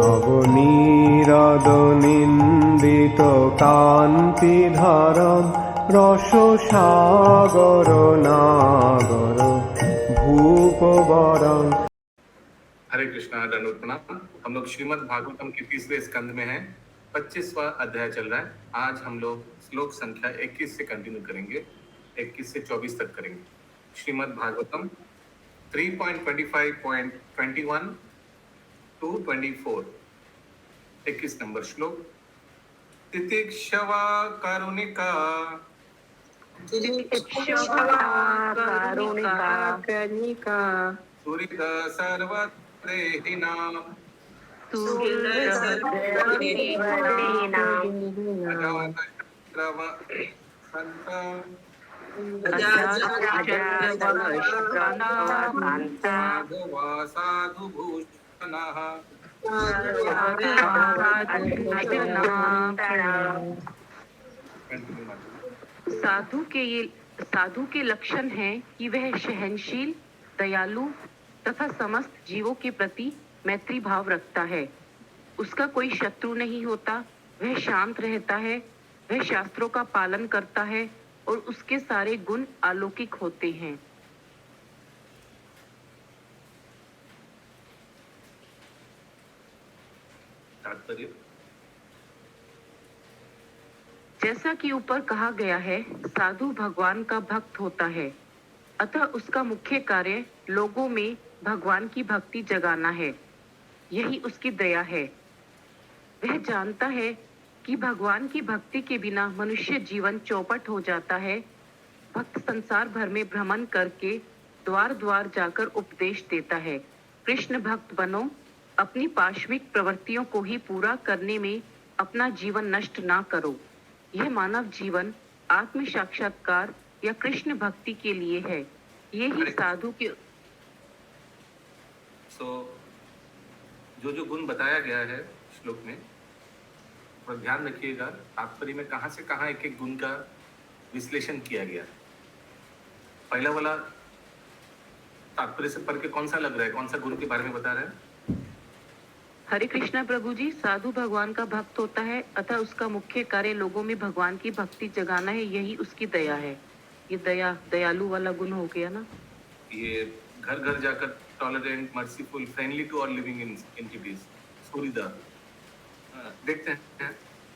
নবনীরদ কান্তিধারম রসসাগর নাগর भूपवरं। हरे कृष्णा, दंडवत प्रणाम। हम लोग श्रीमद् भागवतम के तीसरे स्कंद में हैं। 25वां अध्याय चल रहा है। आज हम लोग श्लोक संख्या 21 से कंटिन्यू करेंगे, 21 से 24 तक करेंगे। श्रीमद् भागवतम 3.25.21 to 24, 21 नंबर श्लोक। तितिक्षवा कारुणिका सुहृदा सर्वदेहिनां साधुभूषणः। साधु के लक्षण हैं कि वह सहनशील, दयालु तथा समस्त जीवों के प्रति मैत्री भाव रखता है। उसका कोई शत्रु नहीं होता, वह शांत रहता है, वह शास्त्रों का पालन करता है और उसके सारे गुण अलौकिक होते हैं। जैसा कि ऊपर कहा गया है, साधु भगवान का भक्त होता है, अतः उसका मुख्य कार्य लोगों में भगवान की भक्ति जगाना है। यही उसकी दया है। वह जानता है कि भगवान की भक्ति के बिना मनुष्य जीवन चौपट हो जाता है। भक्त संसार भर में भ्रमण करके द्वार द्वार जाकर उपदेश देता है, कृष्ण भक्त बनो, अपनी पाश्विक प्रवृत्तियों को ही पूरा करने में अपना जीवन नष्ट ना करो। यह मानव जीवन आत्म साक्षात्कार या कृष्ण भक्ति के लिए है। यही साधु के जो गुण बताया गया है श्लोक में, पर ध्यान रखिएगा, तात्पर्य में कहां से कहां एक एक गुण का विश्लेषण किया गया। पहला वाला तात्पर्य से पढ़ के कौन सा लग रहा है, कौन सा गुण के बारे में बता रहे हैं? हरे कृष्णा प्रभु जी, साधु भगवान का भक्त होता है, अतः उसका मुख्य कार्य लोगों में भगवान की भक्ति जगाना है। यही उसकी दया है। ये दयालु वाला गुण हो गया ना। ये घर घर जाकर tolerant, merciful, friendly to all living entities, सुहृदा। देखते हैं,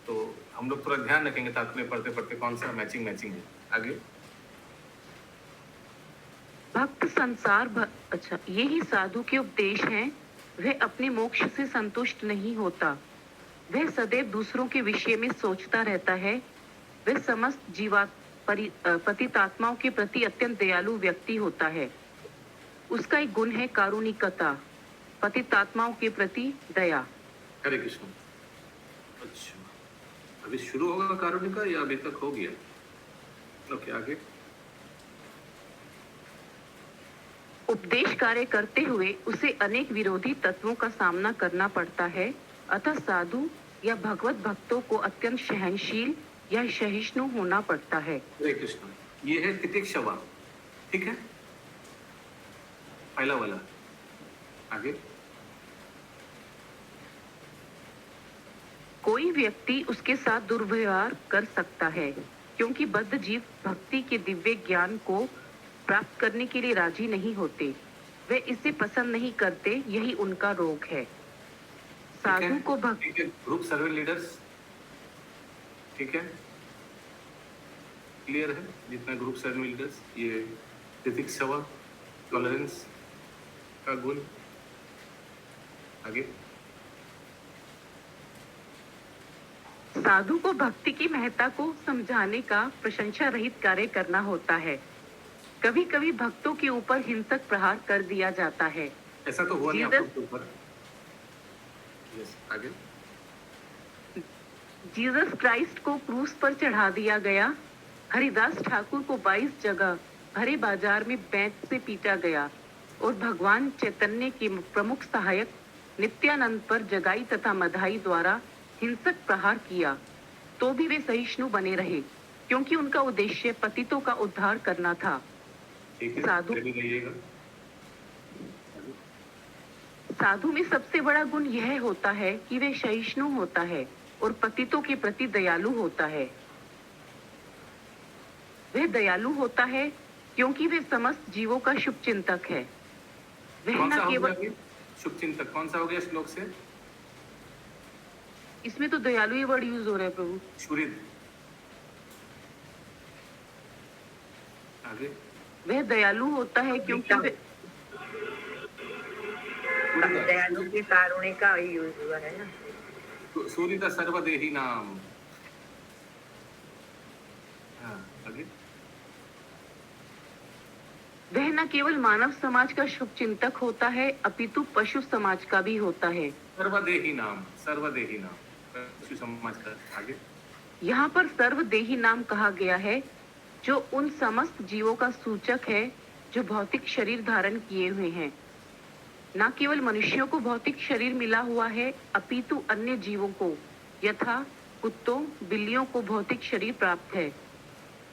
तो हम लोग थोड़ा ध्यान रखेंगे तात्पर्य पढ़ते पढ़ते कौन सा मैचिंग है। आगे भक्त संसार अच्छा, यही साधु के उपदेश हैं। वह अपने मोक्ष से संतुष्ट नहीं होता, वह सदैव दूसरों के विषय में सोचता रहता है। वह समस्त पतितात्माओं के प्रति अत्यंत दयालु व्यक्ति होता है। उसका एक गुण है कारुणिकता, पतितात्माओं के प्रति दया। हरे कृष्ण। अच्छा, अभी शुरू होगा कारुणिका या अभी तक हो गया? ओके, आगे। उपदेश कार्य करते हुए उसे अनेक विरोधी तत्वों का सामना करना पड़ता है, अतः साधु या भगवत भक्तों को अत्यंत सहनशील या सहिष्णु होना पड़ता है। हरे कृष्ण। ये है तितिक्षवा, ठीक है, पहला वाला। आगे कोई व्यक्ति उसके साथ दुर्व्यवहार कर सकता है, क्योंकि बद्ध जीव भक्ति के दिव्य ज्ञान को प्राप्त करने के लिए राजी नहीं होते। वे इसे पसंद नहीं करते, यही उनका रोग है। साधु को भक्ति ग्रुप सर्वे लीडर्स, ठीक है, क्लियर है जितना ग्रुप सर्वे लीडर्स। ये तितिक्षवा, टॉलरेंस का गुण। आगे साधु को भक्ति की महत्ता को समझाने का प्रशंसा रहित कार्य करना होता है। कभी कभी भक्तों के ऊपर हिंसक प्रहार कर दिया जाता है। ऐसा तो हुआ नहीं आपके ऊपर? यस, आगे। जीसस क्राइस्ट को क्रूस पर चढ़ा दिया गया। हरिदास ठाकुर को 22 जगह भरे बाजार में बेंत से पीटा गया और भगवान चैतन्य के प्रमुख सहायक नित्यानंद पर जगाई तथा मधाई द्वारा हिंसक प्रहार किया, तो भी वे सहिष्णु बने रहे, क्योंकि उनका उद्देश्य पतितों का उद्धार करना था। साधु में सबसे बड़ा गुण यह होता है कि वे सहिष्णु होता है और पतितों के प्रति दयालु होता है। वह दयालु होता है क्योंकि वे समस्त जीवों का शुभ चिंतक है। वह कौन सा न हो केवल गया शुभ चिंतक? कौन सा हो गया श्लोक से? इसमें तो दयालु ये वर्ड यूज हो रहा है प्रभु। शुरिद आगे वह दयालु होता है क्योंकि वे दयालु के कारुणे का यूज हुआ है ना। सूर्य सर्वदेही नाम। हाँ, आगे वह न केवल मानव समाज का शुभ चिंतक होता है अपितु पशु समाज का भी होता है। सर्वदेही नाम पशु समाज का। आगे यहाँ पर सर्वदेही नाम कहा गया है जो उन समस्त जीवों का सूचक है जो भौतिक शरीर धारण किए हुए हैं। न केवल मनुष्यों को भौतिक शरीर मिला हुआ है अपितु अन्य जीवों को यथा कुत्तों बिल्लियों को भौतिक शरीर प्राप्त है।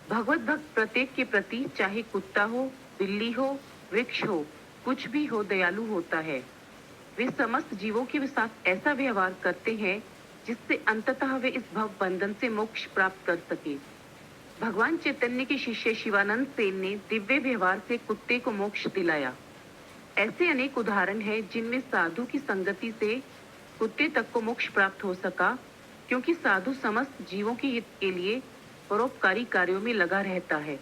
भगवत भक्त प्रत्येक के प्रति चाहे कुत्ता हो बिल्ली हो वृक्ष हो कुछ भी हो दयालु होता है। वे समस्त जीवों के साथ ऐसा व्यवहार करते हैं जिससे अंततः वे इस भव बंधन से मोक्ष प्राप्त कर सके। भगवान चैतन्य के शिष्य शिवानंद सेन ने दिव्य व्यवहार से कुत्ते को मोक्ष दिलाया। ऐसे अनेक उदाहरण हैं जिनमें साधु की संगति से कुत्ते तक को मोक्ष प्राप्त हो सका क्योंकि साधु समस्त जीवों के हित के लिए परोपकारी कार्यों में लगा रहता है।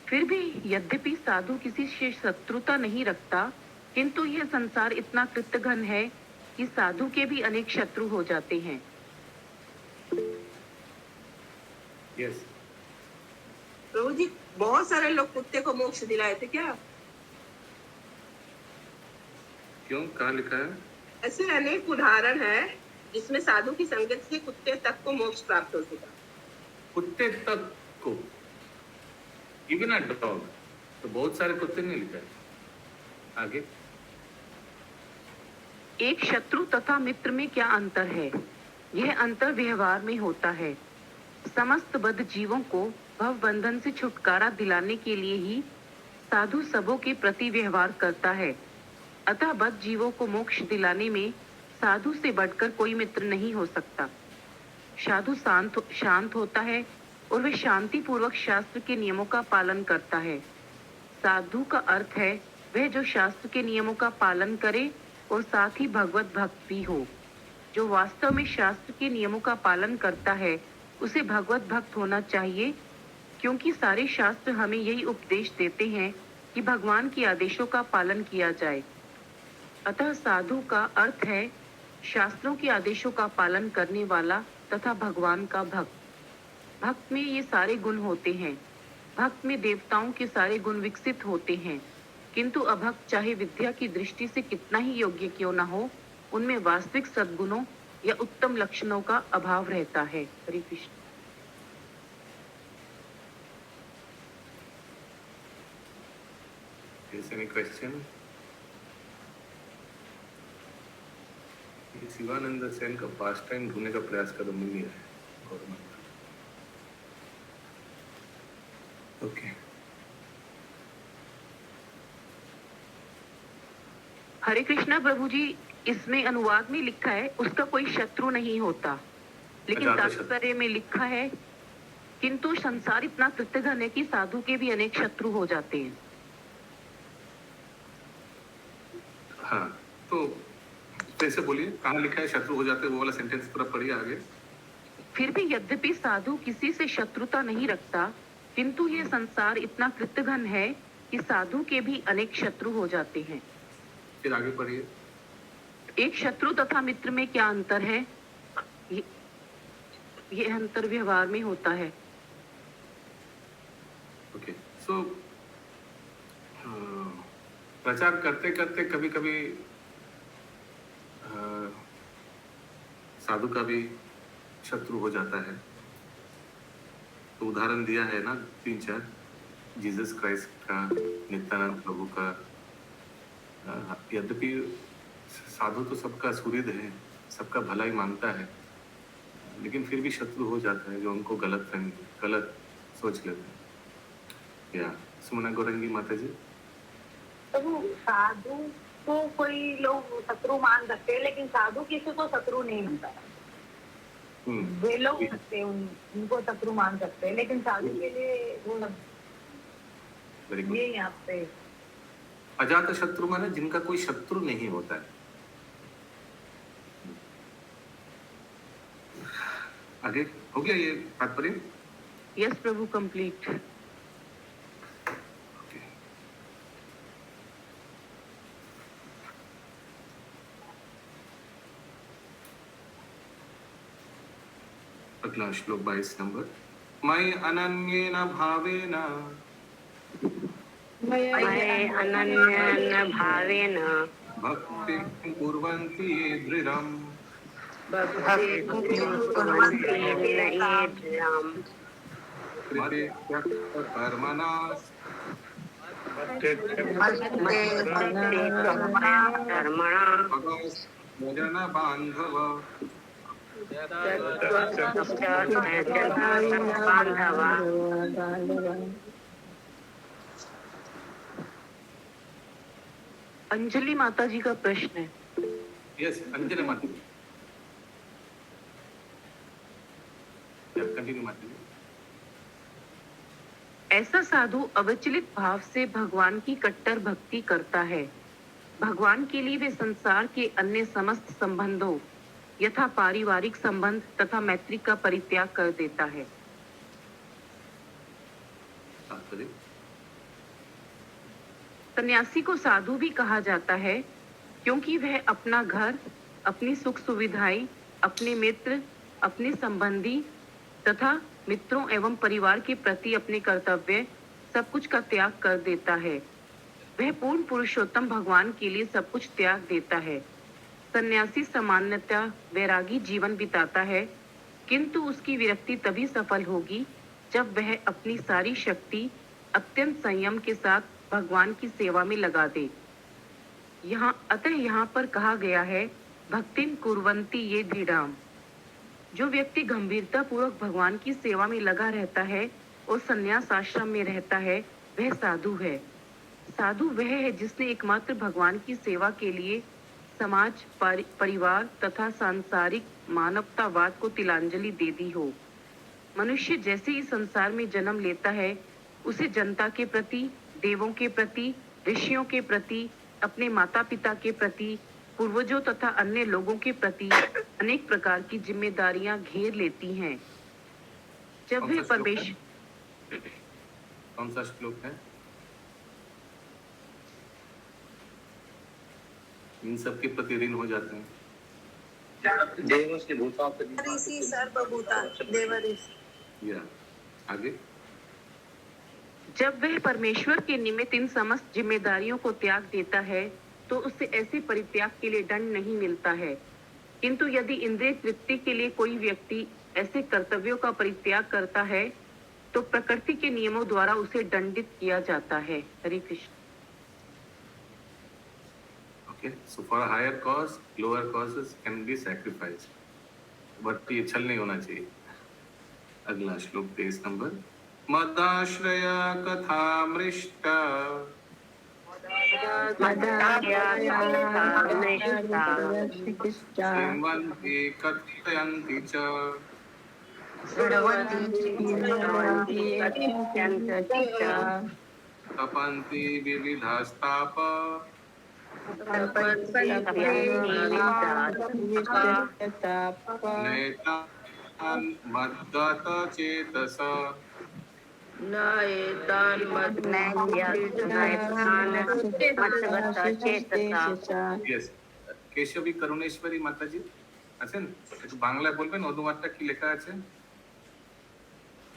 फिर भी यद्यपि साधु किसी से शत्रुता नहीं रखता किंतु यह संसार इतना कृतघ्न है कि साधु के भी अनेक शत्रु हो जाते हैं। यस प्रभु जी बहुत सारे लोग कुत्ते को मोक्ष दिलाए थे क्या? क्यों? कहाँ लिखा है? ऐसे अनेक उदाहरण है जिसमें साधु की संगत से कुत्ते तक को मोक्ष प्राप्त हो सका। कुत्ते तक को इवन अ डॉग, तो बहुत सारे कुत्ते नहीं लिखा है। आगे एक शत्रु तथा मित्र में क्या अंतर है? यह अंतर व्यवहार में होता है। समस्त बद्ध जीवों को भव बंधन से छुटकारा दिलाने के लिए ही साधु सबों के प्रति व्यवहार करता है। अतः बद्ध जीवों को मोक्ष दिलाने में साधु से बढ़कर कोई मित्र नहीं हो सकता। साधु शांत होता है और वह शांति पूर्वक शास्त्र के नियमों का पालन करता है। साधु का अर्थ है वह जो शास्त्र के नियमों का पालन करे और साथ ही भगवत भक्त भी हो। जो वास्तव में शास्त्र के नियमों का पालन करता है उसे भगवत भक्त होना चाहिए क्योंकि सारे शास्त्र हमें यही उपदेश देते हैं कि भगवान के आदेशों का पालन किया जाए। अतः साधु का अर्थ है शास्त्रों के आदेशों का पालन करने वाला तथा भगवान का भक्त। भक्त में ये सारे गुण होते हैं। भक्त में देवताओं के सारे गुण विकसित होते हैं किंतु अभक्त चाहे विद्या की दृष्टि से कितना ही योग्य क्यों न हो उनमें वास्तविक सद्गुणों या उत्तम लक्षणों का अभाव रहता है। हरे Krishna. Is any question? Shivanand Sen का पास्ट टाइम ढूंढने का प्रयास करो, मिल नहीं रहा है गवर्नमेंट। ओके हरे कृष्णा प्रभु जी, इसमें अनुवाद में लिखा है उसका कोई शत्रु नहीं होता, लेकिन अच्छा, तात्पर्य में लिखा है किंतु संसार इतना कृतघ्न है कि साधु के भी अनेक शत्रु हो जाते हैं। हाँ, तो कैसे बोलिए, कहाँ लिखा है शत्रु हो जाते हैं? वो वाला सेंटेंस पूरा पढ़िए आगे। फिर भी यद्यपि साधु किसी से शत्रुता नहीं रखता किंतु यह संसार इतना कृतघ्न है कि साधु के भी अनेक शत्रु हो जाते हैं। फिर आगे पढ़िए। एक शत्रु तथा मित्र में क्या अंतर है? ये अंतर व्यवहार में होता है। ओके, सो प्रचार करते करते कभी कभी साधु का भी शत्रु हो जाता है। तो उदाहरण दिया है ना 3-4, जीसस क्राइस्ट का, नित्यानंद प्रभु का। यद्यपि साधु तो सबका सुहृद है, सबका भला ही मांगता है, लेकिन फिर भी शत्रु हो जाता है जो उनको गलत सोच लेते हैं। या सुमना गौरंगी माता जी। तो साधु को कोई लोग शत्रु मान सकते हैं, लेकिन साधु किसी को शत्रु नहीं मानता। वे लोग सकते हैं, उनको शत्रु मान सकते हैं, लेकिन साधु के लिए वो वेरी गुड। ये यहाँ पे अजात शत्रु माने जिनका कोई शत्रु नहीं होता है। आगे हो गया ये तात्पर्य? यस प्रभु, कंप्लीट। ओके। अगला श्लोक 22 नंबर। मयि अनन्येन भावेन मये अनन्येन भावेन भक्तिं कुर्वन्ति ये दृढम् भक्तिं कुर्वन्ति ये दृढम् मत्कृत्य कर्मणा कर्मणा भजन बांधव अंजलि माता जी का प्रश्न है। यस, अंजलि माता जी। कंटिन्यू माता जी। ऐसा साधु अविचलित भाव से भगवान की कट्टर भक्ति करता है। भगवान के लिए वे संसार के अन्य समस्त संबंधों यथा पारिवारिक संबंध तथा मैत्री का परित्याग कर देता है। तात्पर्य? सन्यासी को साधु भी कहा जाता है क्योंकि वह अपना घर, अपनी सुख सुविधाएं, अपने मित्र, अपने संबंधी तथा मित्रों एवं परिवार के प्रति अपने कर्तव्य सब कुछ का त्याग कर देता है। वह पूर्ण पुरुषोत्तम भगवान के लिए सब कुछ त्याग देता है। सन्यासी सामान्यतः वैरागी जीवन बिताता है, किंतु उसकी विरक्ति तभी सफल होगी जब वह अपनी सारी शक्ति अत्यंत संयम के साथ भगवान की सेवा में लगा दे। अतः यहाँ पर कहा गया है भक्तिं कुर्वन्ति ये दृढम्। जो व्यक्ति गंभीरता पूर्वक भगवान की सेवा में लगा रहता है और संन्यास आश्रम में रहता है, वह साधु है। साधु वह है जिसने एकमात्र भगवान की सेवा के लिए समाज, परिवार तथा सांसारिक मानवतावाद को तिलांजलि दे दी हो। मनुष्य जैसे ही संसार में जन्म लेता है, उसे जनता के प्रति, देवों के प्रति, ऋषियों के प्रति, अपने माता पिता के प्रति, पूर्वजों तथा अन्य लोगों के प्रति अनेक प्रकार की जिम्मेदारियां घेर लेती हैं। जब वे परमेश्वर, कौन सा श्लोक है? इन सब के प्रति ऋण हो जाते हैं। ऋषि सर्वभूता देवऋषि। या आगे। जब वह परमेश्वर के निमित्त इन समस्त जिम्मेदारियों को त्याग देता है तो उसे ऐसे परित्याग के लिए दंड नहीं मिलता है। किंतु यदि इंद्रिय तृप्ति के लिए कोई व्यक्ति ऐसे कर्तव्यों का परित्याग करता है तो प्रकृति के नियमों द्वारा उसे दंडित किया जाता है। हरे Krishna. Okay, so for a higher cause, lower causes can be sacrificed, but ये छल नहीं होना चाहिए। अगला श्लोक 23 नंबर। मदाश्रया कथामृष्टा श्रीमन्ति कथयन्ति च तपन्ति विविधास्ताप नैतान् मद्गत चेतस। Yes, কেশবী করুণেশ্বরী মাতাজি আছেন? একটু বাংলায় বলবেন অনুবাদটা কি লেখা আছে?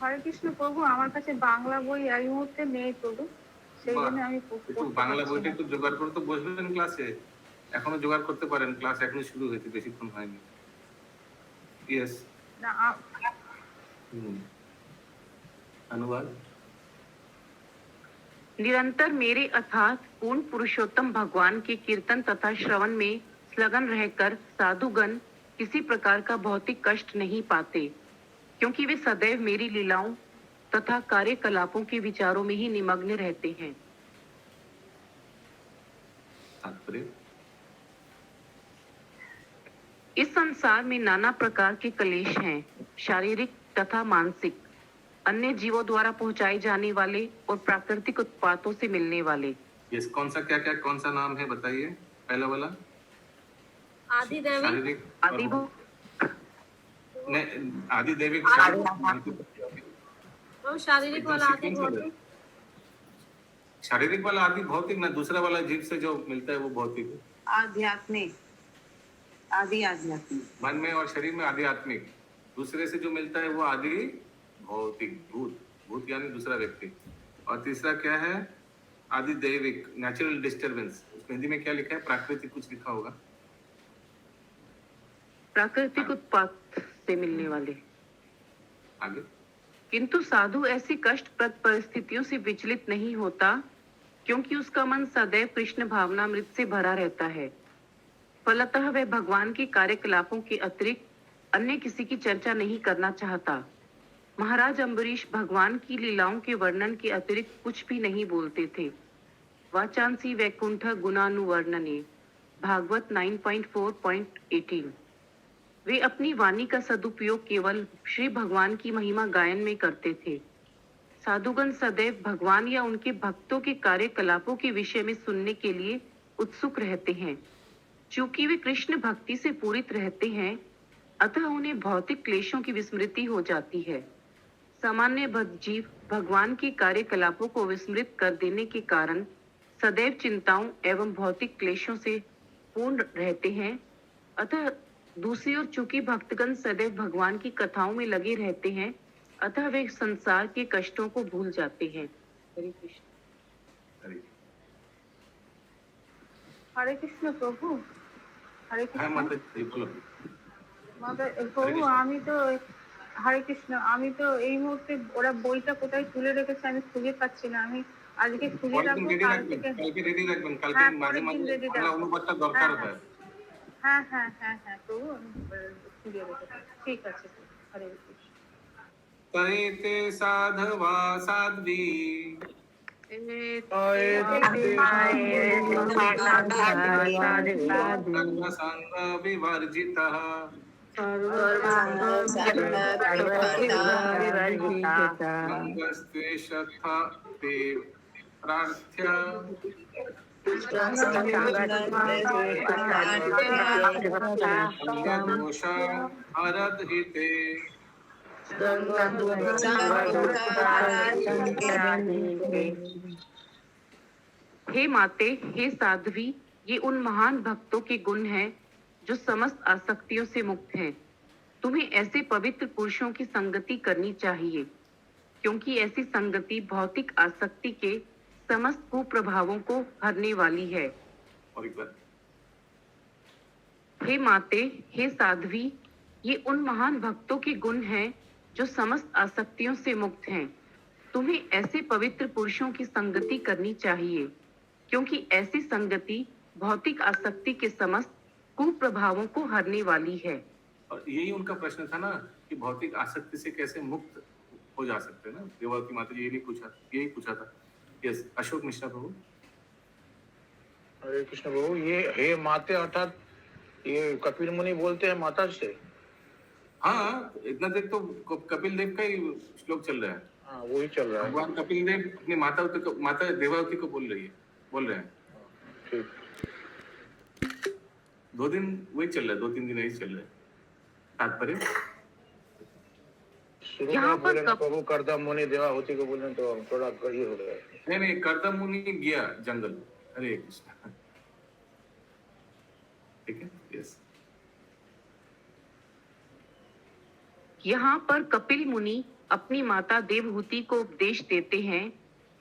হরে কৃষ্ণ প্রভু, আমার কাছে বাংলা বই এই মুহূর্তে নেই প্রভু, সেই জন্য আমি একটু বাংলা বইটা একটু জোগাড় করতে বসবেন ক্লাসে। এখনো জোগাড় করতে পারেন, ক্লাস এখনো শুরু হয়েছে, বেশিক্ষণ হয়নি। ইয়েস, না अनुवाद। निरंतर मेरे अर्थात पूर्ण पुरुषोत्तम भगवान के कीर्तन तथा श्रवण में संलग्न रहकर साधुगण किसी प्रकार का भौतिक कष्ट नहीं पाते, क्योंकि वे सदैव मेरी लीलाओं तथा कार्यकलापों के विचारों में ही निमग्न रहते हैं। तात्पर्य इस संसार में नाना प्रकार के क्लेश हैं, शारीरिक तथा मानसिक, अन्य जीवों द्वारा पहुंचाए जाने वाले और प्राकृतिक उत्पातों से मिलने वाले। यस, कौन सा नाम है बताइए? पहला वाला आदिदैविक, शारीरिक आदि आदिदैविक और शारीरिक वाला आदि भौतिक। शारीरिक वाला आदि भौतिक ना, दूसरा वाला जीव से जो मिलता है वो भौतिक। आध्यात्मिक, आदि आध्यात्मिक, मन में और शरीर में आध्यात्मिक, दूसरे से जो मिलता है वो आदि भौतिक, भूत यानी दूसरा व्यक्ति। और तीसरा क्या है? आदि दैविक, नेचुरल डिस्टरबेंस। हिंदी में क्या लिखा है? प्राकृतिक कुछ लिखा होगा। प्राकृतिक उत्पात से मिलने वाले। आगे किंतु साधु ऐसी कष्टप्रद परिस्थितियों से विचलित नहीं होता, क्योंकि उसका मन सदैव कृष्ण भावनामृत से भरा रहता है। फलतः वह भगवान के कार्यकलापों के अतिरिक्त अन्य किसी की चर्चा नहीं करना चाहता। महाराज अम्बरीश भगवान की लीलाओं के वर्णन के अतिरिक्त कुछ भी नहीं बोलते थे। वाचांसी वैकुंठ गुणानुवर्णने, भागवत 9.4.18। वे अपनी वाणी का सदुपयोग केवल श्री भगवान की महिमा गायन में करते थे। साधुगण सदैव भगवान या उनके भक्तों के कार्यकलापों के विषय में सुनने के लिए उत्सुक रहते हैं। चूंकि वे कृष्ण भक्ति से पूरित रहते हैं, अतः उन्हें भौतिक क्लेशों की विस्मृति हो जाती है। सामान्य जीव भगवान के कार्यकलापों को विस्मृत कर देने के कारण सदैव चिंताओं एवं भौतिक क्लेशों से पूर्ण रहते हैं। अतः दूसरी ओर चूंकि भक्तगण सदैव भगवान की कथाओं में लगे रहते हैं, अतः वे संसार के कष्टों को भूल जाते हैं। हरे कृष्ण। हरे कृष्ण प्रभु। हरे हाँ कृष्ण। माता जी बोलो। প্রভু আমি তো হরে কৃষ্ণ, আমি তো এই মুহূর্তে ওরা বইটা কোথায় তুলে রেখেছে আমি খুঁজে পাচ্ছি না। আমি আজকে খুঁজে রাখবো, কাল থেকে কালকে রেডি রাখবেন, কালকে হ্যাঁ, মাঝে পরের দিন মাঝে ready বাংলা রাখবো। অনুবাদটা দরকার হয়। হ্যাঁ হ্যাঁ হ্যাঁ হ্যাঁ প্রভু, আমি খুঁজে রেখেছি। ঠিক আছে, হরে কৃষ্ণ। তয়েতে সাধবা সাধ্বী সঙ্গ বিবর্জিতঃ সঙ্গস্ত্বেষথা ते प्रार्थ्य दोषा हरत हिते हे माते, हे साध्वी, ये उन महान भक्तों के गुण हैं जो समस्त आसक्तियों से मुक्त हैं। तुम्हें ऐसे पवित्र पुरुषों की संगति करनी चाहिए, क्योंकि ऐसी संगति भौतिक आसक्ति के समस्त कुप्रभावों को हरने वाली है। और एक बार हे माते, हे साध्वी, ये उन महान भक्तों के गुण हैं जो समस्त आसक्तियों से मुक्त हैं। तुम्हें ऐसे पवित्र पुरुषों की संगति करनी चाहिए, क्योंकि ऐसी संगति भौतिक आसक्ति के समस्त कुप्रभावों को हरने वाली है। और यही उनका प्रश्न था ना कि भौतिक आसक्ति से कैसे मुक्त हो जा सकते हैं ना। देवावती माता जी यही पूछा था। यस, अशोक मिश्रा प्रभु। हरे कृष्ण प्रभु। ये हे माते अर्थात ये कपिल मुनि बोलते हैं माता से। हाँ, इतना देर तो कपिल देव का ही श्लोक चल रहा है। हाँ, वही चल रहा है। भगवान कपिल देव अपनी माता देवावती को बोल रहे हैं। ठीक। 2 दिन वही चल रहा है, 2-3 दिन यही चल रहा है। तात्पर्य शुरू यहाँ में पर बोले ना प्रभु करदम मुनि देवाहुति को बोले तो थोड़ा ये हो गया। नहीं, करदम मुनि गया जंगल। हरे कृष्ण। ठीक है, यस। यहाँ पर कपिल मुनि अपनी माता देवहूति को उपदेश देते हैं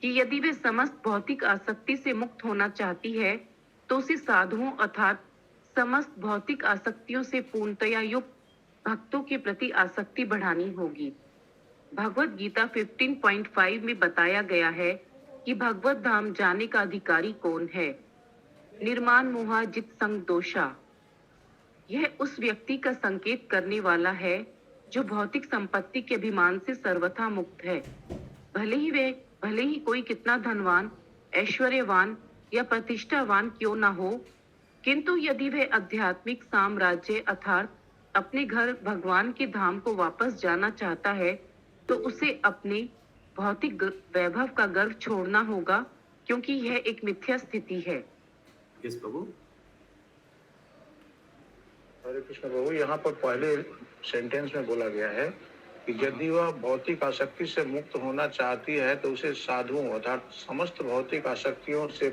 कि यदि वे समस्त भौतिक आसक्ति से मुक्त होना चाहती है, तो उसे साधुओं अर्थात समस्त भौतिक आसक्तियों से पूर्णतया युक्त भक्तों के प्रति आसक्ति बढ़ानी होगी। भगवत गीता 15.5 में बताया गया है कि भगवत धाम जाने का अधिकारी कौन है। निर्माण मोहा जित संग दोषा। यह उस व्यक्ति का संकेत करने वाला है जो भौतिक संपत्ति के अभिमान से सर्वथा मुक्त है। भले ही कोई कितना धनवान, ऐश्वर्यवान या प्रतिष्ठावान क्यों न हो, किंतु यदि वह आध्यात्मिक साम्राज्य अर्थात अपने घर भगवान के धाम को वापस जाना चाहता है, तो उसे अपने भौतिक वैभव का गर्व छोड़ना होगा, क्योंकि यह एक मिथ्या स्थिति है। यस प्रभु। हरे कृष्ण प्रभु, यहाँ पर पहले सेंटेंस में बोला गया है कि यदि वह भौतिक आसक्ति से मुक्त होना चाहती है तो उसे साधुओं अर्थात समस्त भौतिक आसक्तियों से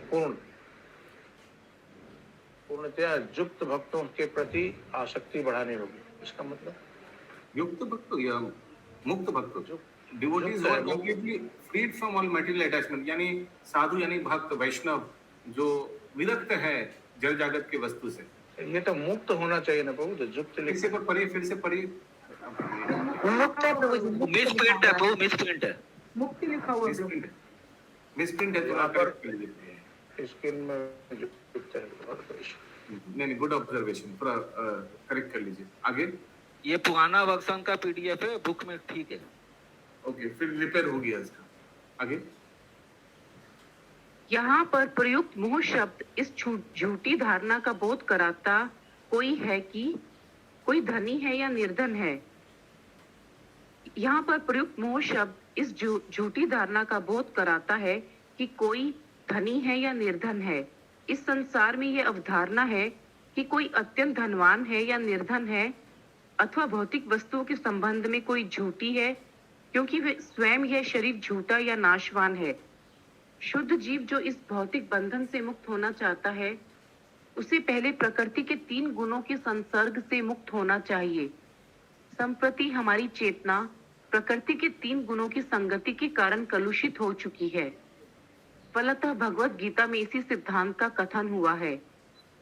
पूर्णतया युक्त भक्तों के प्रति आसक्ति बढ़ानी होगी। इसका मतलब युक्त भक्त या मुक्त भक्त, devotees are completely freed from all material attachment, यानी साधु यानी भक्त वैष्णव जो विरक्त है जड़ जागत के वस्तु से। ये तो मुक्त होना चाहिए ना प्रभु, तो युक्त फिर से पढ़िए। मुक्त है प्रभु जी, मिसप्रिंट है प्रभु, मिसप्रिंट है। मुक्ति लिखा हुआ है। मिसप्रिंट है तो यहाँ आप पर करेक्ट कर लीजिए। स्क्रीन में युक्त है। नहीं, गुड ऑब्जर्वेशन, पूरा करेक्ट कर लीजिए। आगे ये पुराना वर्जन का पीडीएफ है, बुक में ठीक है। ओके, फिर रिपेयर हो गया इसका। आगे यहाँ पर प्रयुक्त मोह शब्द इस झूठी धारणा का बोध कराता कोई है कि कोई धनी है या निर्धन है। यहाँ पर प्रयुक्त मोह शब्द इस झूठी धारणा का बोध कराता है कि कोई धनी है या निर्धन है। इस संसार में यह अवधारणा है कि कोई अत्यंत धनवान है या निर्धन है, अथवा भौतिक वस्तुओं के संबंध में कोई झूठी है, क्योंकि वे स्वयं यह शरीर झूठा या नाशवान है। शुद्ध जीव जो इस भौतिक बंधन से मुक्त होना चाहता है, उसे पहले प्रकृति के 3 गुणों के संसर्ग से मुक्त होना चाहिए। संप्रति हमारी चेतना प्रकृति के 3 गुणों की संगति के कारण कलुषित हो चुकी है। फलतः भगवत गीता में इसी सिद्धांत का कथन हुआ है।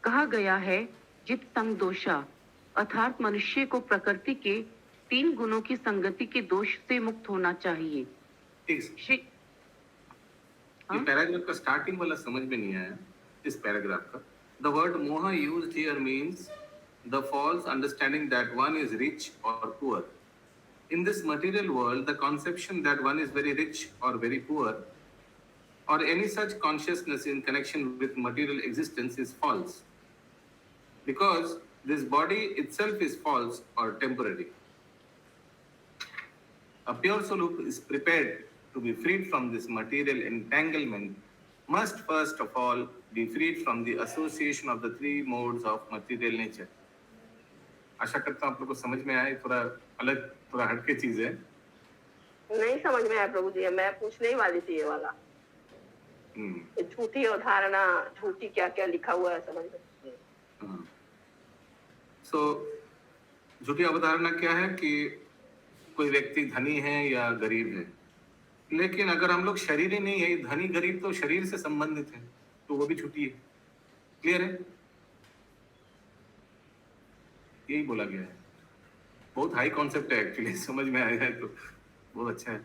कहा गया है, जित संग दोषा, अर्थात मनुष्य को प्रकृति के 3 गुणों की संगति के दोष से मुक्त होना चाहिए। श्री ये पैराग्राफ का स्टार्टिंग वाला समझ में नहीं आया इस पैराग्राफ का। The word moha used here means the false understanding that one is rich or poor. In this material world, the conception that one is very rich or very poor, or any such consciousness in connection with material existence is false, because this body itself is false or temporary. A pure soul who is prepared to be freed from this material entanglement must first of all be freed from the association of the 3 modes of material nature. आशा करता हूँ आप लोग को समझ में आए। थोड़ा अलग, थोड़ा हटके चीज है। नहीं समझ में आया प्रभु जी, मैं पूछने ही वाली थी ये वाला। झूठी अवधारणा, झूठी क्या क्या लिखा हुआ है समझ में। सो झूठी अवधारणा क्या है कि कोई व्यक्ति धनी है या गरीब है, लेकिन अगर हम लोग शरीर ही नहीं है, धनी गरीब तो शरीर से संबंधित है, तो वो भी झूठी है। क्लियर है? यही बोला गया है। बहुत हाई कॉन्सेप्ट है एक्चुअली, समझ में आया है तो बहुत अच्छा है।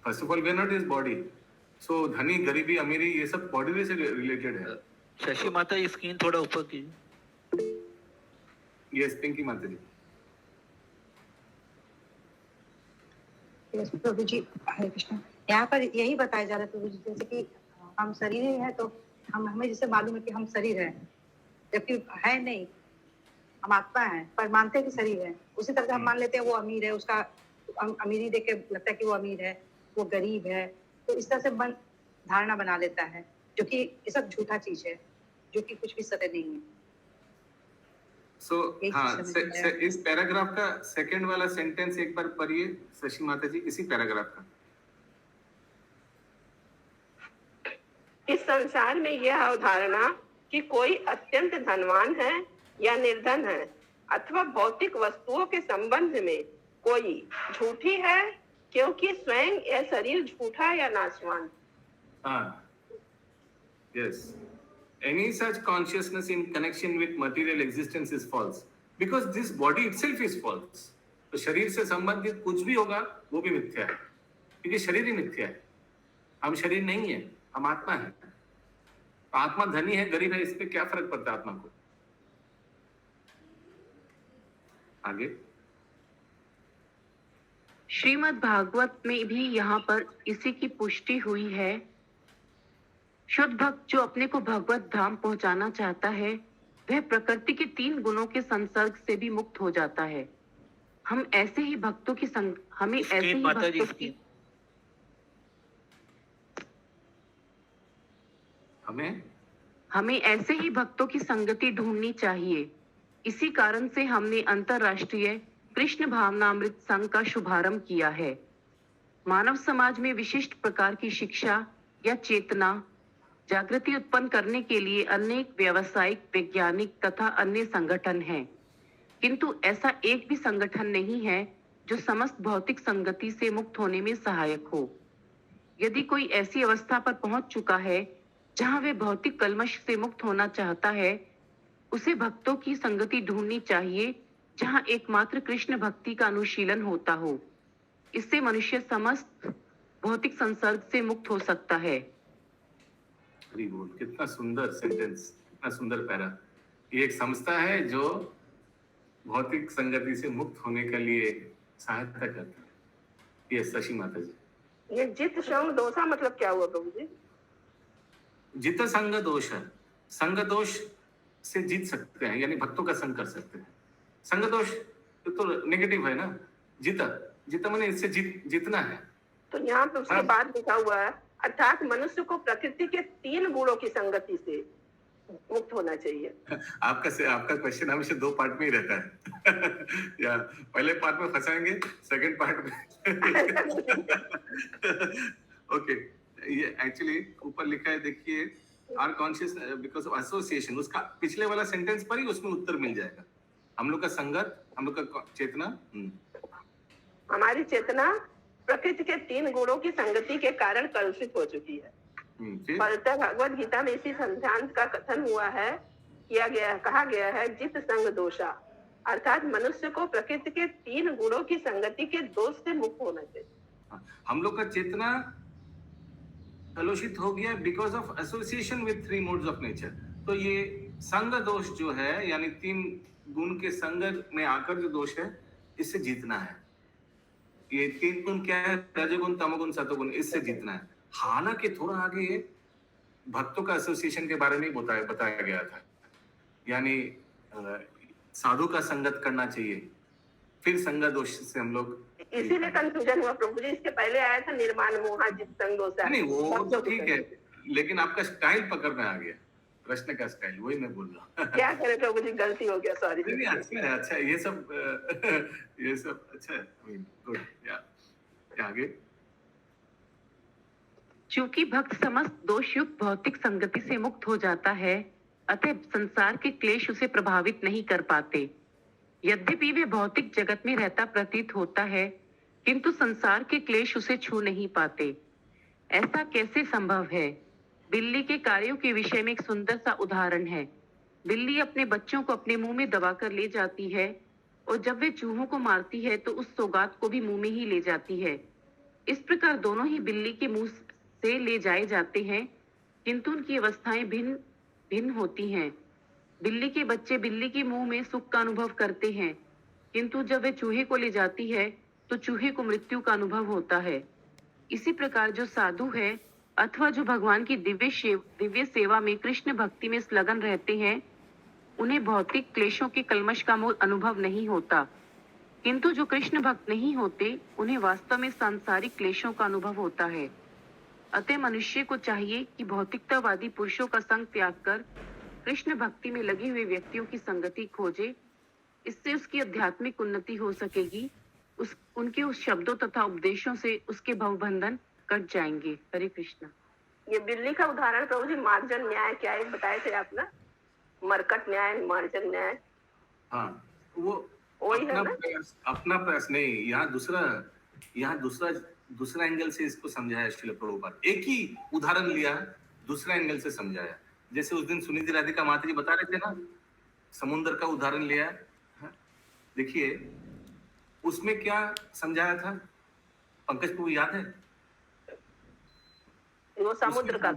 First of all we are not this body, so धनी गरीबी अमीरी ये सब बॉडी से रिलेटेड है। शशि माता ये स्क्रीन थोड़ा ऊपर कीजिए। यस, पिंकी माता जी। यस प्रभु जी, हरे कृष्ण। यहाँ पर यही बताया जा रहा है प्रभु जी, जैसे कि हम शरीर है तो हमें जैसे मालूम है कि हम शरीर है, जबकि है नहीं, हम आत्मा है, पर मानते हैं कि शरीर है। उसी तरह से हम मान लेते हैं वो अमीर है, उसका अमीरी देख के लगता है कि वो अमीर है, वो गरीब है, तो इस तरह से मन धारणा बना लेता है, जो कि ये सब झूठा चीज है, जो कि कुछ भी सत्य नहीं है। इस पैराग्राफ का सेकंड वाला सेंटेंस एक बार पढ़िए शशि माता जी, इसी पैराग्राफ का। इस संसार में यह अवधारणा कि कोई अत्यंत धनवान है या निर्धन है, अथवा भौतिक वस्तुओं के संबंध में कोई झूठी है, क्योंकि स्वयं यह शरीर झूठा या नाशवान। Yes. Any such consciousness in connection with material existence is false, because this body itself is false. तो शरीर से संबंधित कुछ भी होगा वो भी मिथ्या है, क्योंकि शरीर ही मिथ्या है। हम शरीर नहीं है, हम आत्मा है। आत्मा धनी है गरीब है, इस पे क्या फर्क पड़ता है आत्मा को? आगे श्रीमद् भागवत में भी यहाँ पर इसी की पुष्टि हुई है। शुद्ध भक्त जो अपने को भगवत धाम पहुंचाना चाहता है, वह प्रकृति के 3 गुणों के संसर्ग से भी मुक्त हो जाता है। हमें ऐसे ही भक्तों की संगति ढूंढनी चाहिए। इसी कारण से हमने अंतरराष्ट्रीय कृष्ण भावनामृत संघ का शुभारंभ किया है। मानव समाज में विशिष्ट प्रकार की शिक्षा या चेतना जागृति उत्पन्न करने के लिए अनेक व्यावसायिक, वैज्ञानिक तथा अन्य संगठन हैं, किंतु ऐसा एक भी संगठन नहीं है जो समस्त भौतिक संगति से मुक्त होने में सहायक हो। यदि कोई ऐसी अवस्था पर पहुंच चुका है जहां वे भौतिक कलमश से मुक्त होना चाहता है, उसे भक्तों की संगति ढूंढनी चाहिए जहां एकमात्र कृष्ण भक्ति का अनुशीलन होता हो। इससे मनुष्य समस्त भौतिक संसर्ग से मुक्त हो सकता है। हरि बोल। कितना सुंदर सेंटेंस, कितना सुंदर पैरा। ये एक संस्था है जो भौतिक संगति से मुक्त होने के लिए सहायता करता है। ये शशि माता जी। ये जित संग दोषा मतलब क्या हुआ प्रभु जी? जित संग दोष है, संग दोष से जीत सकते हैं, यानी भक्तों का संग कर सकते हैं। संग दोष तो नेगेटिव है ना। जीता माने इससे जीतना है। तो यहाँ पे उसके बाद लिखा हुआ है, अर्थात मनुष्य को प्रकृति के 3 गुणों की संगति से मुक्त होना चाहिए। आपका क्वेश्चन हमेशा 2 पार्ट में ही रहता है। या पहले पार्ट में फंसाएंगे, सेकंड पार्ट में। ओके, ये एक्चुअली ऊपर लिखा है, देखिए, are conscious because of association. उसका पिछले वाला सेंटेंस पर ही उसमें उत्तर मिल जाएगा। हम लोग का संगत, हम लोग का चेतना, हमारी चेतना प्रकृति के 3 गुणों की संगति के कारण कलुषित हो चुकी है। फलतः भगवद गीता में इसी सिद्धांत का कथन हुआ है, कहा गया है, जित संग दोषा, अर्थात मनुष्य को प्रकृति के 3 गुणों की संगति के दोष से मुक्त होना चाहिए। हम लोग का चेतना कलुषित हो गया because of association with 3 modes of nature. तो ये संग दोष जो है, यानी 3 गुण के संग में आकर जो दोष है, इससे जीतना है। ये 3 गुण क्या है? रजोगुण, तमोगुण, सतोगुण, इससे जीतना है। हालांकि थोड़ा आगे भक्तों का एसोसिएशन के बारे में बताया गया था, यानी साधु का संगत करना चाहिए, फिर संग दोष से हम लोग। इसीलिए कंफ्यूजन हुआ प्रभु जी। इसके पहले आया था निर्माण मोहा जित संग दोषा। नहीं, वो तो ठीक है, लेकिन आपका स्टाइल पकड़ में आ गया, प्रश्न का स्टाइल, वही मैं बोल रहा हूँ। क्या करें प्रभु जी, गलती हो गया, सॉरी। नहीं, अच्छा है, ये सब अच्छा है, गुड। आगे, चूंकि भक्त समस्त दोष युक्त भौतिक संगति से मुक्त हो जाता है, अतः संसार के क्लेश उसे प्रभावित नहीं कर पाते। यद्यपि वे भौतिक जगत में रहता प्रतीत होता है, किंतु संसार के क्लेश उसे छू नहीं पाते। ऐसा कैसे संभव है? बिल्ली के कार्यों के विषय में एक सुंदर सा उदाहरण है। बिल्ली अपने बच्चों को अपने मुंह में दबाकर ले जाती है, और जब वे चूहों को मारती है तो उस सौगात को भी मुंह में ही ले जाती है। इस प्रकार दोनों ही बिल्ली के मुंह से ले जाए जाते हैं, किंतु उनकी अवस्थाएं भिन्न भिन्न होती हैं। बिल्ली के बच्चे बिल्ली के मुंह में सुख का अनुभव करते हैं, किंतु जब वे चूहे को ले जाती है तो चूहे को मृत्यु का अनुभव होता है। इसी प्रकार जो साधु है अथवा जो भगवान की दिव्य सेवा में कृष्ण भक्ति में संलग्न रहते हैं, उन्हें भौतिक क्लेशों के कलमश का मूल अनुभव नहीं होता, किंतु जो कृष्ण भक्त नहीं होते उन्हें वास्तव में सांसारिक क्लेशों का अनुभव होता है। अतः मनुष्य को चाहिए कि भौतिकतावादी पुरुषों का संग त्याग कर कृष्ण भक्ति में लगे हुए व्यक्तियों की संगति खोजे। इससे उसकी आध्यात्मिक उन्नति हो सकेगी। उनके उस शब्दों तथा उपदेशों से उसके भवबंधन कट जाएंगे। हरे कृष्ण। ये बिल्ली का उदाहरण प्रभु जी मार्जन न्याय क्या एक बताए थे आप ना, मरकट न्याय, मार्जन न्याय। हाँ, वो अपना प्रयास नहीं, यहाँ दूसरा एंगल से इसको समझाया श्रील प्रभुपाद। एक ही उदाहरण लिया, दूसरा एंगल से समझाया। जैसे उस दिन सुनीति राधिका माता जी बता रहे थे ना, समुद्र का उदाहरण लिया। देखिए उसमें क्या समझाया था, पंकज प्रभु याद है? वो समुद्र का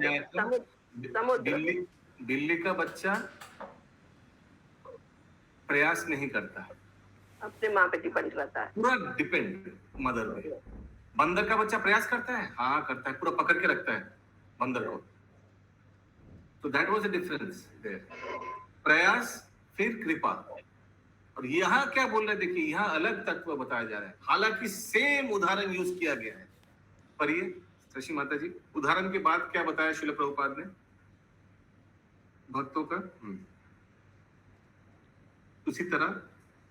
समुद्र। बिल्ली का बच्चा प्रयास नहीं करता, अपने माँ पे डिपेंड रहता है, पूरा डिपेंड मदर पे। बंदर का बच्चा प्रयास करता है, हाँ करता है, पूरा पकड़ के रखता है बंदर को। तो that was a difference there. प्रयास फिर कृपा। और यहाँ क्या बोल रहे हैं, देखिए यहाँ अलग तत्व बताया जा रहा है, हालांकि सेम उदाहरण यूज किया गया है। पढ़िए शशि माता जी, उदाहरण के बाद क्या बताया श्रील प्रभुपाद ने भक्तों का। उसी तरह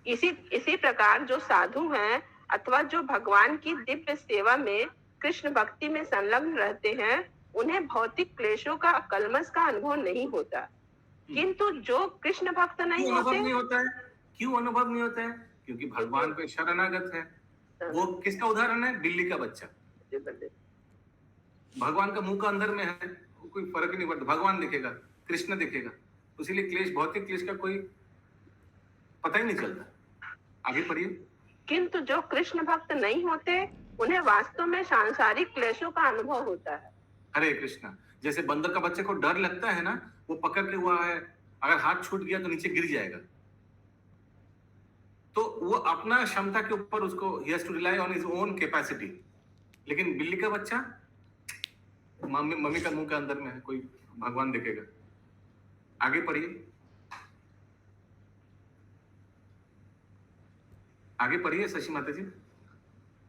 इसी प्रकार जो साधु हैं अथवा जो भगवान की दिव्य सेवा में कृष्ण भक्ति में संलग्न रहते हैं, उन्हें भौतिक क्लेशों का कलमश का अनुभव नहीं होता। किंतु जो कृष्ण भक्त नहीं होते, क्यों अनुभव नहीं होता है? क्योंकि भगवान पे शरणागत है। वो किसका उदाहरण है? बिल्ली का बच्चा। भगवान का मुंह का अंदर में है, कोई फर्क नहीं पड़ता, भगवान दिखेगा, कृष्ण दिखेगा, इसीलिए क्लेश, भौतिक क्लेश का कोई पता ही नहीं चलता। आगे पढ़िए। किंतु जो कृष्ण भक्त नहीं होते, उन्हें वास्तव में सांसारिक क्लेशों का अनुभव होता है। हरे कृष्णा। जैसे बंदर का बच्चे को डर लगता है ना, वो पकड़ के हुआ है, अगर हाथ छूट गया तो नीचे गिर जाएगा, तो वो अपना क्षमता के ऊपर उसको he has to rely on his own capacity। लेकिन बिल्ली का बच्चा मम्मी का मुंह के अंदर में है, कोई भगवान दिखेगा। आगे पढ़िए, आगे पढ़िए शशि माता जी।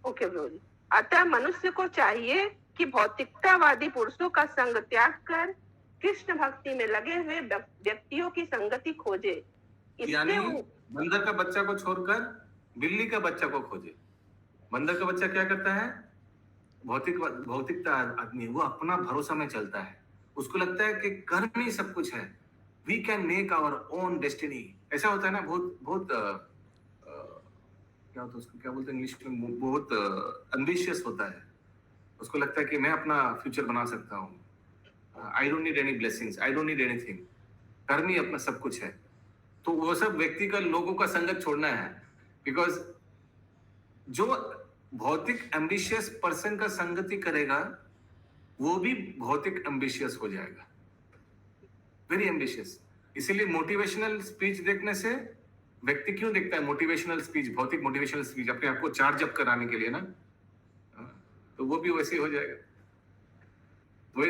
ओके प्रभु जी। अतः मनुष्य को चाहिए कि भौतिकतावादी पुरुषों का संग त्याग कर कृष्ण भक्ति में लगे हुए व्यक्तियों की संगति खोजे। यानी बंदर का बच्चा को छोड़कर बिल्ली का बच्चा को खोजे। बंदर का बच्चा क्या करता है? भौतिकता आदमी, वो अपना भरोसा में चलता है, उसको लगता है कि कर्म ही सब कुछ है, we can make our own destiny. ऐसा होता है ना, बहुत क्या होता है उसको क्या बोलते हैं इंग्लिश में, बहुत एम्बिशियस होता है, उसको लगता है कि मैं अपना फ्यूचर बना सकता हूँ, I don't need any blessings, I don't need anything, कर्म ही अपना सब कुछ है। तो वो सब व्यक्ति का, लोगों का संगत छोड़ना है, बिकॉज जो भौतिक एम्बिशियस पर्सन का संगति करेगा वो भी भौतिक एम्बिशियस हो जाएगा, वेरी एम्बिशियस। इसीलिए मोटिवेशनल स्पीच देखने से व्यक्ति क्यों देखता है मोटिवेशनल स्पीच, भौतिक मोटिवेशनल स्पीच, अपने आप को चार्ज अप कराने के लिए ना, तो वो भी वैसे ही हो जाएगा। वो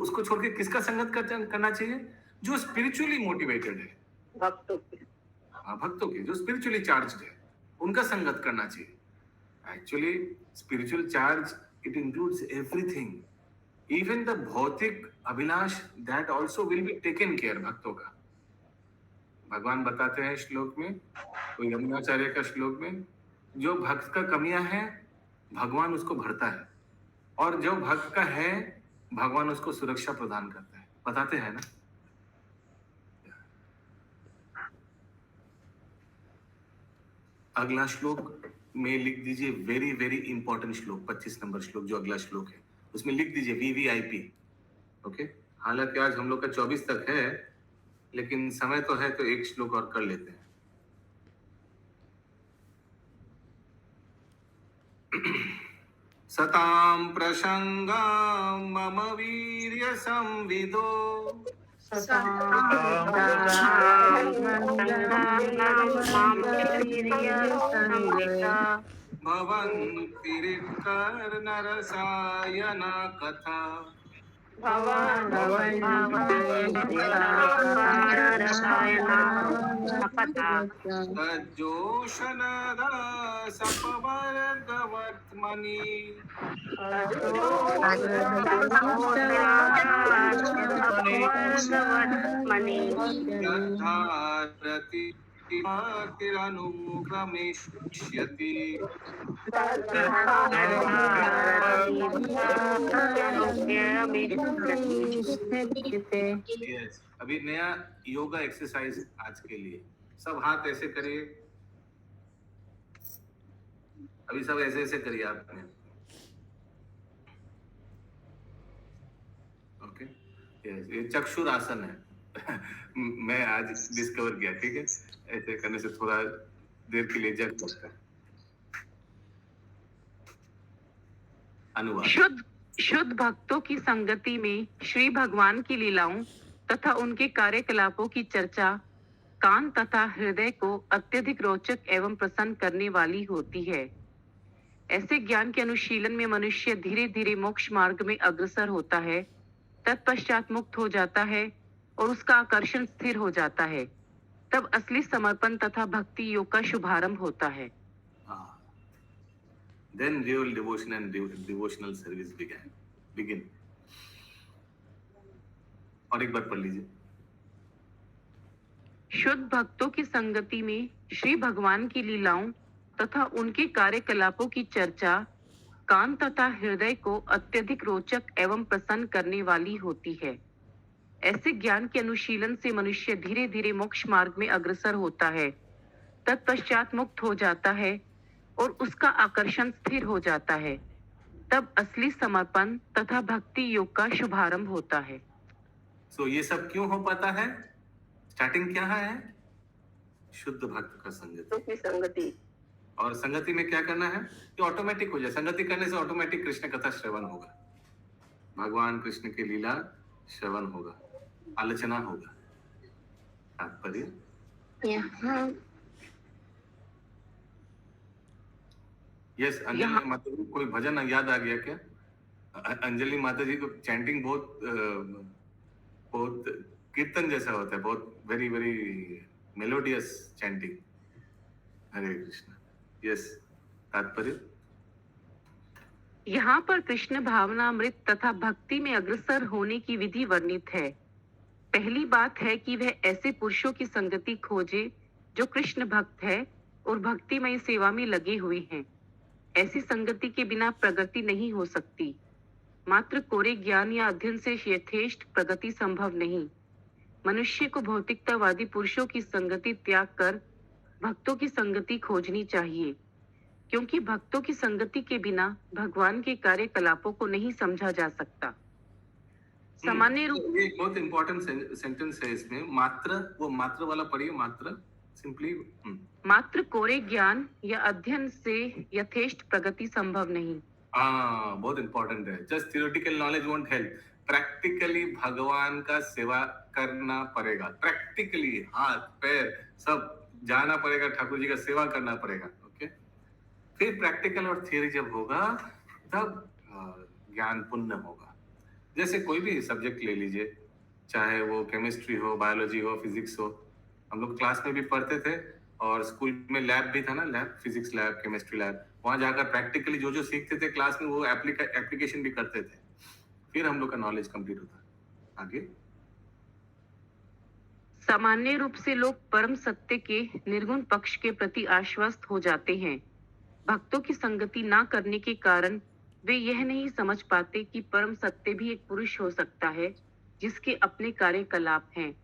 उसको छोड़ के किसका संगत करना चाहिए? जो स्पिरिचुअली मोटिवेटेड है, भक्तों के, भक्तों के जो स्पिरिचुअली चार्ज्ड है, उनका संगत करना चाहिए। Actually spiritual charge it includes everything, even the भौतिक अभिलाष, that also will be taken care भक्तों का। भगवान बताते हैं श्लोक में, कोई यमुनाचार्य का श्लोक में, जो भक्त का कमियां हैं भगवान उसको भरता है, और जो भक्त का है भगवान उसको सुरक्षा प्रदान करता है। बताते हैं ना। अगला श्लोक में लिख दीजिए, वेरी वेरी इंपॉर्टेंट श्लोक, 25 नंबर श्लोक जो अगला श्लोक है, उसमें लिख दीजिए VVIP। ओके, हालांकि आज हम लोग का 24 तक है, लेकिन समय तो है, तो एक श्लोक और कर लेते हैं। सतां प्रसंगां मम वीर्य संविदो भवन्तिरिक्कर नरसायन कथा सज्जोषनदा सपवर्गवर्त्मनि श्रद्धारति तिरनुगमिष्यति। अभी नया योगा एक्सरसाइज आज के लिए, सब हाथ ऐसे करिए, अभी सब ऐसे ऐसे करिए आपने। ओके, ये चक्षुर आसन है मैं आज डिस्कवर किया, ठीक है, ऐसे करने से थोड़ा देर के लिए जग सकता है। अनुवाद। शुद्ध भक्तों की संगति में श्री भगवान की लीलाओं तथा उनके कार्यकलापों की चर्चा कान तथा हृदय को अत्यधिक रोचक एवं प्रसन्न करने वाली होती है। ऐसे ज्ञान के अनुशीलन में मनुष्य धीरे धीरे मोक्ष मार्ग में अग्रसर होता है, तत्पश्चात मुक्त हो जाता है और उसका आकर्षण स्थिर हो जाता है, तब असली समर्पण तथा भक्ति योग का शुभारंभ होता है। Then real devotion and devotional service begin. और एक बार पढ़ लीजिए। शुद्ध भक्तों की संगति में श्री भगवान की लीलाओं तथा उनके कार्यकलापों की चर्चा कान तथा हृदय को अत्यधिक रोचक एवं प्रसन्न करने वाली होती है। ऐसे ज्ञान के अनुशीलन से मनुष्य धीरे धीरे मोक्ष मार्ग में अग्रसर होता है, तत्पश्चात मुक्त हो जाता है और उसका आकर्षण स्थिर हो जाता है, तब असली समर्पण तथा भक्ति योग का शुभारंभ होता है। ये सब क्यों हो पाता है? स्टार्टिंग क्या है? शुद्ध भक्त का संगति। और संगति में क्या करना है? ये ऑटोमेटिक हो जाए। संगति करने से ऑटोमेटिक कृष्ण कथा श्रवण होगा, भगवान कृष्ण की लीला श्रवण होगा, आलोचना होगा। तात्पर्य यस। अंजलि माता जी कोई भजन याद आ गया क्या? अंजलि माता जी को चैंटिंग बहुत कीर्तन जैसा होता है, बहुत वेरी वेरी मेलोडियस चैंटिंग। हरे कृष्ण। यस। तात्पर्य यहाँ पर कृष्ण भावनामृत तथा भक्ति में अग्रसर होने की विधि वर्णित है। पहली बात है कि वह ऐसे पुरुषों की संगति खोजे जो कृष्ण भक्त है और भक्तिमय सेवा में लगे हुए हैं। ऐसी संगति के बिना प्रगति नहीं हो सकती। मात्र कोरे ज्ञान या अध्ययन से यथेष्ट प्रगति संभव नहीं। मनुष्य को भौतिकतावादी पुरुषों की संगति त्याग कर भक्तों की संगति खोजनी चाहिए, क्योंकि भक्तों की संगति के बिना भगवान के कार्यकलापों को नहीं समझा जा सकता। सामान्य रूप एक बहुत इंपॉर्टेंट सेंटेंस है इसमें। मात्र वाला पढ़िए। मात्र सिंपली मात्र कोरे ज्ञान या अध्ययन से यथेष्ट प्रगति संभव नहीं। बहुत इंपॉर्टेंट है। Just theoretical knowledge won't help. Practically भगवान का सेवा करना पड़ेगा। प्रैक्टिकली हाथ पैर सब जाना पड़ेगा, ठाकुर जी का सेवा करना पड़ेगा। ओके, फिर प्रैक्टिकल और थियरी जब होगा तब ज्ञान पुण्य होगा। जैसे कोई भी सब्जेक्ट ले लीजिए, चाहे वो केमिस्ट्री हो, बायोलॉजी हो, फिजिक्स हो। हम लोग क्लास में भी पढ़ते थे और स्कूल में लैब भी था ना, lab, physics lab, chemistry lab. वहां जाकर प्रैक्टिकली जो सीखते थे क्लास में वो एप्लीकेशन भी करते थे, फिर हम लोग का नॉलेज कंप्लीट होता। आगे सामान्य रूप से लोग परम सत्य के निर्गुण पक्ष के प्रति आश्वस्त हो जाते हैं। भक्तों की संगति ना करने के कारण वे यह नहीं समझ पाते कि परम सत्य भी एक पुरुष हो सकता है जिसके अपने कार्यकलाप हैं।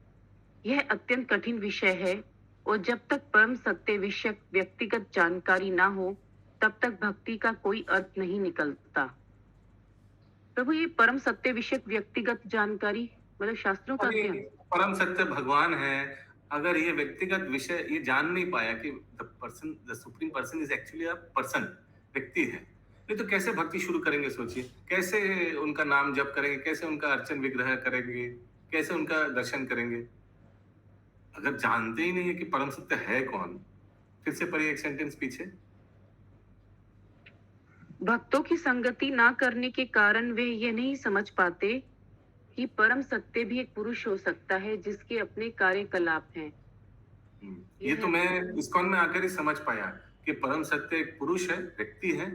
यह अत्यंत कठिन विषय है और जब तक परम सत्य विषयक व्यक्तिगत जानकारी ना हो तब तक भक्ति का कोई अर्थ नहीं निकलता। प्रभु, ये परम सत्य विषयक व्यक्तिगत जानकारी मतलब शास्त्रों का क्या? परम सत्य भगवान है। अगर ये व्यक्तिगत विषय ये जान नहीं पाया कि the supreme person is actually a person, व्यक्ति है, नहीं तो कैसे भक्ति शुरू करेंगे? सोचिए, कैसे उनका नाम जप करेंगे, कैसे उनका अर्चन विग्रह करेंगे, कैसे उनका दर्शन करेंगे? अगर जानते ही नहीं है कि परम सत्य है कौन। फिर से पढ़िए एक सेंटेंस पीछे। भक्तों की संगति ना करने के कारण वे यह नहीं समझ पाते कि परम सत्य भी एक पुरुष हो सकता है जिसके अपने कार्यकलाप हैं। ये तो मैं इस्कॉन में आकर ही समझ पाया कि परम सत्य एक पुरुष है, व्यक्ति है,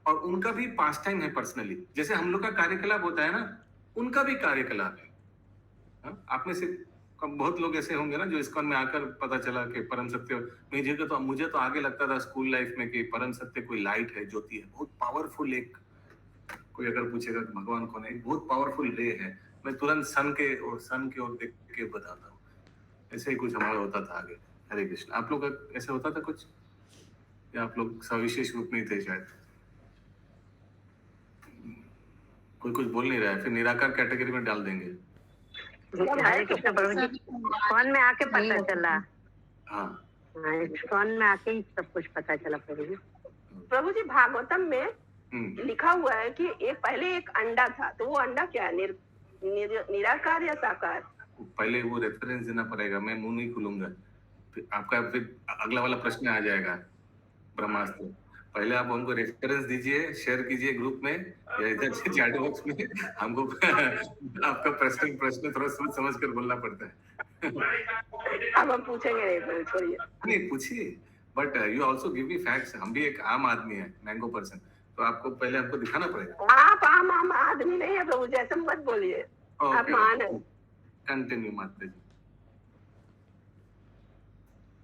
और उनका भी पास टाइम है पर्सनली। जैसे हम लोग का कार्यकलाप होता है ना, उनका भी कार्यकलाप है। आप में से बहुत लोग ऐसे होंगे ना जो इस्कॉन में आकर पता चला कि परम सत्य, मुझे तो आगे लगता था स्कूल लाइफ में कि परम सत्य कोई लाइट है, ज्योति है, बहुत पावरफुल। एक कोई अगर पूछेगा कि भगवान कौन है, बहुत पावरफुल रे है, मैं तुरंत सन के ओर देख के बताता हूँ। ऐसे ही कुछ हमारा होता था आगे। हरे कृष्ण। आप लोग ऐसे होता था कुछ, या आप लोग सविशेष रूप में थे शायद? कोई कुछ बोल नहीं रहा है, फिर निराकार कैटेगरी में डाल देंगे। हरे कृष्ण प्रभु जी, फोन में आके पता चला। हाँ, फोन में आके ही सब कुछ पता चला प्रभु जी। प्रभु जी, भागवतम में लिखा हुआ है कि पहले एक अंडा था, तो वो अंडा क्या है? निराकार या साकार? पहले वो रेफरेंस देना पड़ेगा, मैं मुंह नहीं खुलूंगा। फिर आपका फिर अगला वाला प्रश्न आ जाएगा, ब्रह्मास्त्र। पहले आप हमको रेफरेंस दीजिए, शेयर कीजिए ग्रुप में या इधर से चैट बॉक्स में। हमको आपका प्रश्न थोड़ा सोच समझ कर बोलना पड़ता है। अब हम पूछेंगे नहीं, तो छोड़िए। नहीं पूछिए, but you also give me facts. हम भी एक आम आदमी है, मैंगो पर्सन, तो आपको पहले हमको दिखाना पड़ेगा। आप आम आदमी नहीं है प्रभु, जैसे मत बोलिए, आप महान है। कंटिन्यू माता जी।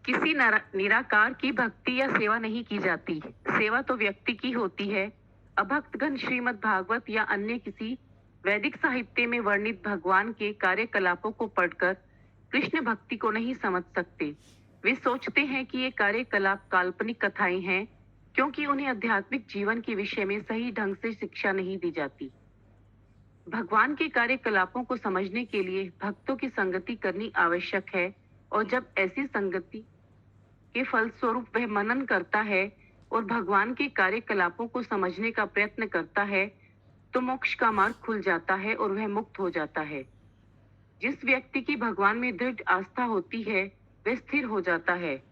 किसी निराकार की भक्ति या सेवा नहीं की जाती। सेवा तो व्यक्ति की होती है। अभक्तगण श्रीमद् भागवत या अन्य किसी वैदिक साहित्य में वर्णित भगवान के कार्यकलापों को पढ़कर कृष्ण भक्ति को नहीं समझ सकते। वे सोचते हैं कि ये कार्यकलाप काल्पनिक कथाएं हैं, क्योंकि उन्हें आध्यात्मिक जीवन के विषय में सही ढंग से शिक्षा नहीं दी जाती। भगवान के कार्यकलापों को समझने के लिए भक्तों की संगति करनी आवश्यक है, और जब ऐसी संगति के फलस्वरूप वह मनन करता है और भगवान के कार्यकलापों को समझने का प्रयत्न करता है, तो मोक्ष का मार्ग खुल जाता है और वह मुक्त हो जाता है। जिस व्यक्ति की भगवान में दृढ़ आस्था होती है, वह स्थिर हो जाता है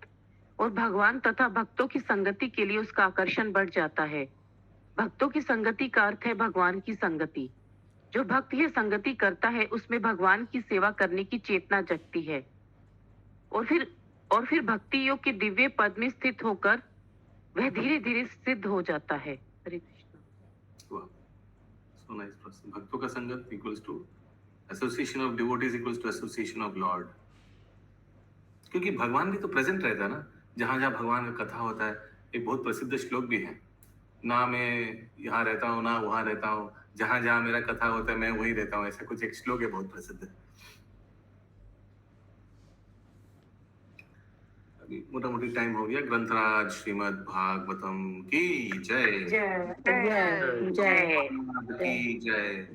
और भगवान तथा भक्तों की संगति के लिए उसका आकर्षण बढ़ जाता है। भक्तों की संगति का अर्थ है भगवान की संगति। जो भक्त यह संगति करता है, उसमें भगवान की सेवा करने की चेतना जगती है, और फिर भक्ति योग के दिव्य पद में स्थित होकर वह धीरे धीरे सिद्ध हो जाता है। हरे कृष्ण। सो नाइस प्रश्न। भक्तों का संगत equals to association of devotees equals to association of Lord. क्योंकि भगवान भी तो प्रेजेंट रहता है ना, जहां जहां भगवान का कथा होता है। एक बहुत प्रसिद्ध श्लोक भी है, ना मैं यहाँ रहता हूँ ना वहां रहता हूँ, जहां जहां मेरा कथा होता है मैं वहीं रहता हूँ। ऐसा कुछ एक श्लोक है, बहुत प्रसिद्ध है। मोटामोटी टाइम हो गया। ग्रंथराज श्रीमद् भागवतम की जय। जय जय की जय।